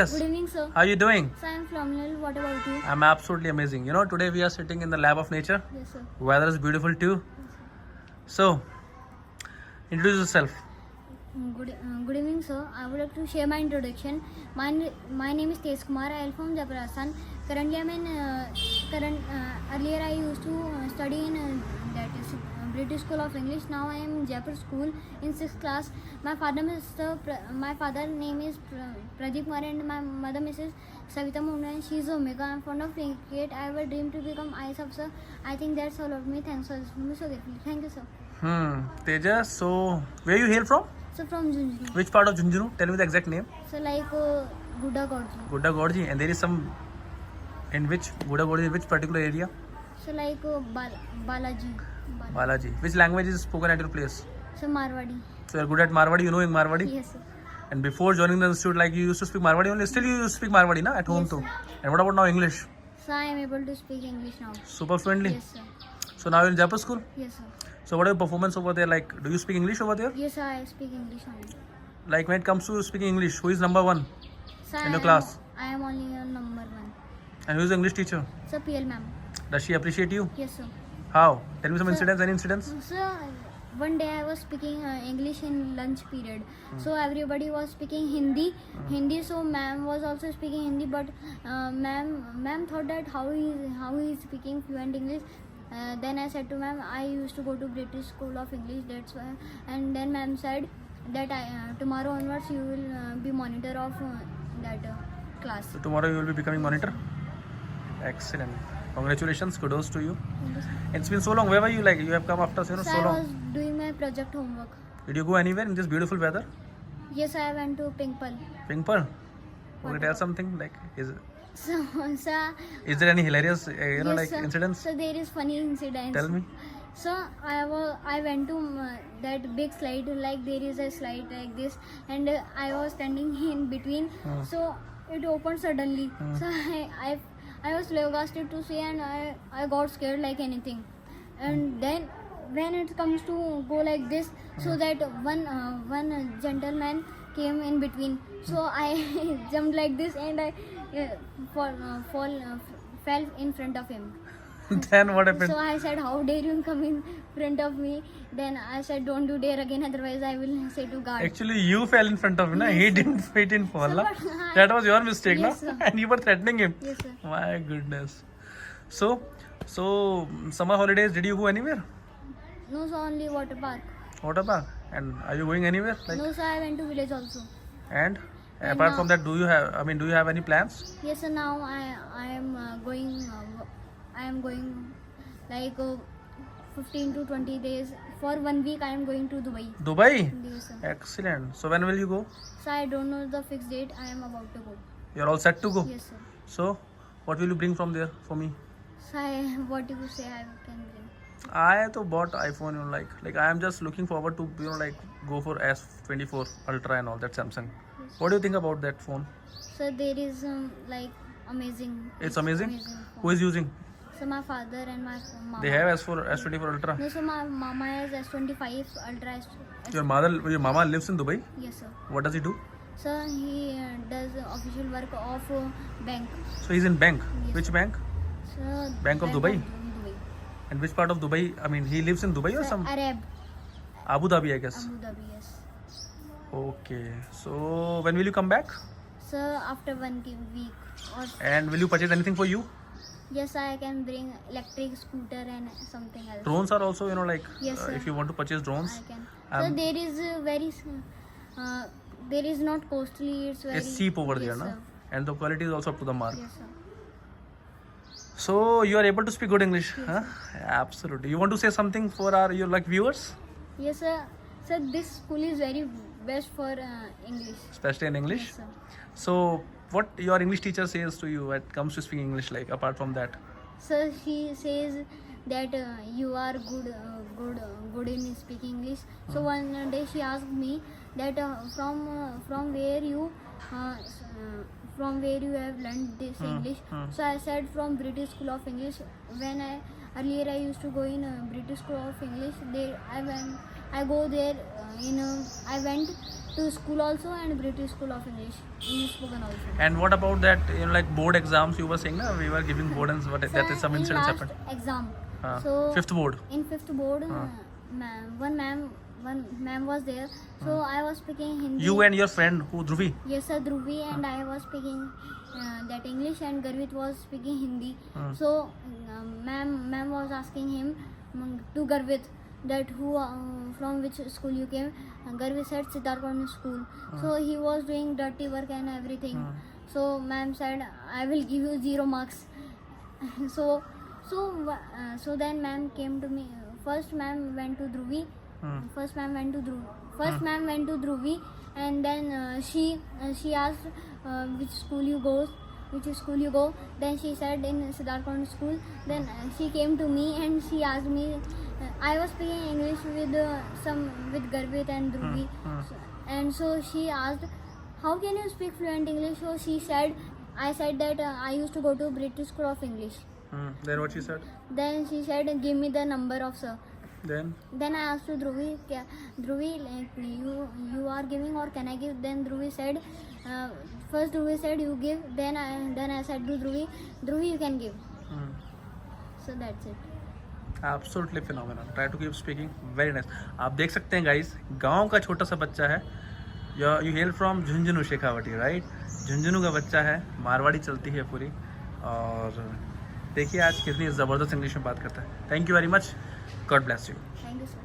Yes. Good evening, sir. How are you doing? Sir, I am phenomenal. What about you? I'm absolutely amazing. You know, today we are sitting in the lab of nature. Yes, sir. Weather is beautiful too. So, introduce yourself. Good evening, sir. I would like to share my introduction. My name is Tej Kumar. I am from Jaipur, Rajasthan. Currently, I'm in earlier I used to study in that is British School of English. Now I am in Jaipur School in 6th class. My father name is Pradeep Kumar and my mother Mrs. Savita Munda and she is Omega. I'm fond of cricket. I have a dream to become IAS officer. I think that's all of me. Thanks for listening so carefully. Thank you, sir. Tejas, so where you hail from? So from Junjunu. Which part of Junjunu? Tell me the exact name. So like Gudda Gorji. Gudda Gorji. And there is some in which Gudda Gorji, which particular area? So like Balaji. Balaji. Which language is spoken at your place? So Marwadi. So you're good at Marwadi. You know in Marwadi. Yes, sir. And before joining the institute, like you used to speak Marwadi only. Still you used to speak Marwadi, na? At home Yes, too. sir. And what about now English? So I am able to speak English now. Super fluently. Yes, sir. So now you're in Jaipur school. Yes, sir. So what are your performance over there? Like, do you speak English over there? Yes, sir. I speak English only. Like when it comes to speaking English, who is number one? So In your class? I am only a number one. And who is the English teacher? So PL ma'am. Does she appreciate you? Yes, sir. How? Tell me some Sir- incidents. Any incidents? So one day I was speaking English in lunch period. So everybody was speaking Hindi. So ma'am was also speaking Hindi, but ma'am thought that how he is speaking fluent English. Then I said to ma'am, I used to go to British School of English. That's why. And then ma'am said that tomorrow onwards you will be monitor of that class. So tomorrow you will be becoming monitor. Excellent. Congratulations. Kudos to you. It's been so long. Where were you? Like you have come after So so I long. was doing my project homework. Did you go anywhere in this beautiful weather? Yes, I went to Pink Pearl. Pink Pearl. Okay, tell something. Like is there any hilarious yes, like sir. incidents? So there is funny incidents. Tell me. So I went to that big slide, like there is a slide like this, and I was standing in between. So it opened suddenly. So I was flabbergasted to see, and I got scared like anything. And then when it comes to go like this, so that one gentleman came in between. So I jumped like this, and I fell in front of him. Then what happened? So I said, how dare you come in front of me? Then I said, don't do dare again, otherwise I will say to guard. Actually, you fell in front of him, na? He didn't fall. Sir, Na? but That was your mistake, Yes, na? sir. And you were threatening him. Yes, sir. My goodness. So summer holidays, did you go anywhere? No, so only water park. Water park. And are you going anywhere? Like, No, sir, I went to village also. and And apart now- from that, do you have any plans? Yes, sir, now I am going like 15 to 20 days. For 1 week I am going to Dubai. Dubai. Yes, sir. Excellent. So when will you go? So I don't know the fixed date. I am about to go. You're all set to go. Yes, sir. So what will you bring from there for me? So what do you say I can bring? I तो bought iPhone, like I am just looking forward to like go for S24 Ultra and all that Samsung. What do you think about that phone? So there is like amazing. It's amazing. phone. Who is using? So my father and my mama. They have S24 Ultra. No, so my mama has S25 Ultra. Your mama lives in Dubai. Yes, sir. What does he do? So he does official work of bank. So he's in bank. Yes. Which bank? So Bank of Dubai? Dubai. And which part of Dubai? I mean, he lives in Dubai or So some Arab, Abu Dhabi, I guess. Abu Dhabi, yes. Okay. So when will you come back? So after 1 week, or And will you purchase anything for you? yes, I can bring electric scooter and something else. Drones are also, Yes, sir. if you want to purchase drones, I can. Um, So there is there is not costly. It's very. it's cheap over yes, there, na? sir. And the quality is also up to the mark. Yes, sir. So you are able to speak good English, huh? Absolutely. You want to say something for your viewers, Yes, sir. So this school is very best for English. especially in English? Yes, sir. So what your English teacher says to you when it comes to speaking English, like apart from that? So she says that you are good in speaking English. So one day she asked me that from where you have learned this English. So I said from British School of English. When earlier I used to go in British School of English. There I went to school also and British School of English spoken also. And what about that, you know, like board exams you were saying, na? We were giving board and what, that is some in incidents last happened. exam. So fifth board. In fifth board, one ma'am was there. So I was speaking Hindi. You and your friend who Dhruvi. Yes sir, Dhruvi and I was speaking that English and Garvit was speaking Hindi. So ma'am was asking him to Garvit that who from which school you came. Garvit said Siddharth Convent School. So he was doing dirty work and everything. So ma'am said I will give you 0 marks. So then ma'am came to me. First ma'am went to Dhruvi. First ma'am went to Dhruvi, and then she asked which school you go. Then she said in Siddharth Convent School. Then she came to me and she asked me. I was speaking English with Garvit and Dhruvi, and so she asked, "How can you speak fluent English?" So I said that I used to go to British School of English. Then what she said? Then she said, "Give me the number of sir." Then I asked to Dhruvi, like you are giving or can I give? Then Dhruvi said, first Dhruvi said you give. Then I said to Dhruvi, you can give. So that's it. Absolutely phenomenal. Try to keep speaking. Very nice. आप देख सकते हैं guys, गांव का छोटा सा बच्चा है. You hail from Jhunjhunu Shekhawati, right? Jhunjhunu का बच्चा है, मारवाड़ी चलती है पूरी. और देखिए आज कितनी ज़बरदस्त इंग्लिश में बात करता है. Thank you very much. God bless you. Thank you sir.